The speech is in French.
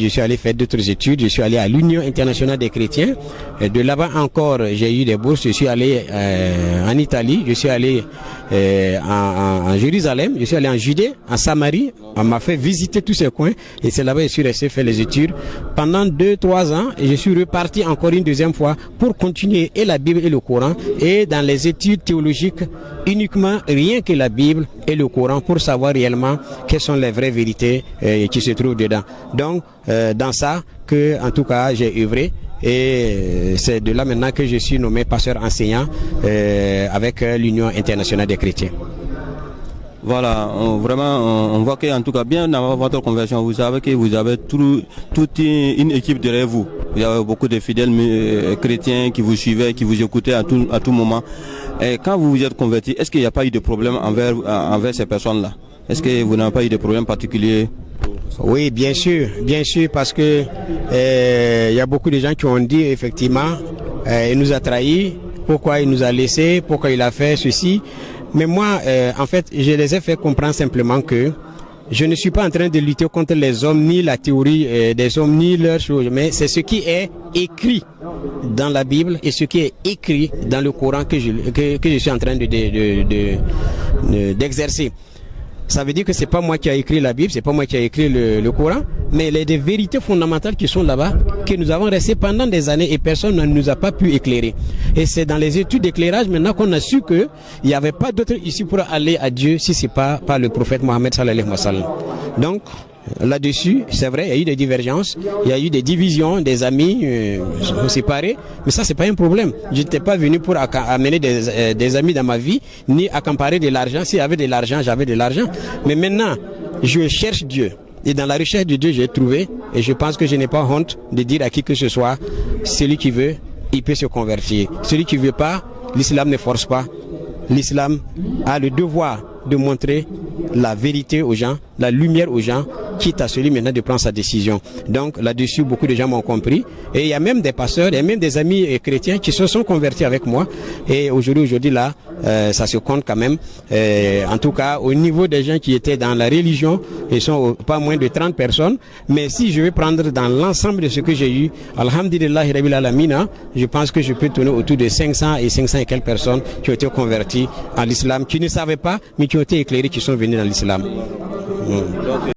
Je suis allé faire d'autres études, je suis allé à l'Union internationale des chrétiens. De là-bas encore, j'ai eu des bourses. Je suis allé en Italie, je suis allé en Jérusalem, je suis allé en Judée, en Samarie. On m'a fait visiter tous ces coins et c'est là-bas que je suis resté faire les études pendant 2-3 ans et je suis reparti encore une deuxième fois pour continuer et la Bible et le Coran et dans les études théologiques uniquement rien que la Bible et le Coran pour savoir réellement quelles sont les vraies vérités qui se trouvent dedans. Donc dans ça que en tout cas j'ai œuvré et c'est de là maintenant que je suis nommé pasteur enseignant avec l'Union internationale des chrétiens. Voilà, vraiment, on voit qu'en tout cas, bien avant votre conversion, vous savez que vous avez toute une équipe derrière vous. Vous avez beaucoup de fidèles chrétiens qui vous suivaient, qui vous écoutaient à tout moment. Et quand vous vous êtes converti, est-ce qu'il n'y a pas eu de problème envers ces personnes-là? Est-ce que vous n'avez pas eu de problème particulier? Oui, bien sûr, parce que il y a beaucoup de gens qui ont dit effectivement, il nous a trahis, pourquoi il nous a laissés, pourquoi il a fait ceci. Mais moi, en fait, je les ai fait comprendre simplement que je ne suis pas en train de lutter contre les hommes, ni la théorie des hommes, ni leurs choses, mais c'est ce qui est écrit dans la Bible et ce qui est écrit dans le Coran que je suis en train d'exercer. Ça veut dire que c'est pas moi qui ai écrit la Bible, c'est pas moi qui ai écrit le Coran, mais il y a des vérités fondamentales qui sont là-bas, que nous avons resté pendant des années et personne ne nous a pas pu éclairer. Et c'est dans les études d'éclairage maintenant qu'on a su que il n'y avait pas d'autre issue pour aller à Dieu si c'est pas par le prophète Mohammed sallallahu alayhi wa sallam. Donc là-dessus, c'est vrai, il y a eu des divergences, il y a eu des divisions, des amis séparés, mais ça c'est pas un problème. Je n'étais pas venu pour amener des amis dans ma vie, ni accaparer de l'argent. S'il y avait de l'argent, j'avais de l'argent. Mais maintenant, je cherche Dieu. Et dans la recherche de Dieu, j'ai trouvé, et je pense que je n'ai pas honte de dire à qui que ce soit, celui qui veut, il peut se convertir. Celui qui ne veut pas, l'islam ne force pas. L'islam a le devoir de montrer la vérité aux gens, la lumière aux gens, quitte à celui maintenant de prendre sa décision. Donc là-dessus, beaucoup de gens m'ont compris. Et il y a même des pasteurs, il y a même des amis chrétiens qui se sont convertis avec moi. Et aujourd'hui là, ça se compte quand même. En tout cas, au niveau des gens qui étaient dans la religion, ils sont pas moins de 30 personnes. Mais si je vais prendre dans l'ensemble de ce que j'ai eu, alhamdulillahi rabbil alamina, je pense que je peux tourner autour de 500 et quelques personnes qui ont été converties à l'islam, qui ne savaient pas, mais qui ont été éclairées, qui sont venues dans l'islam.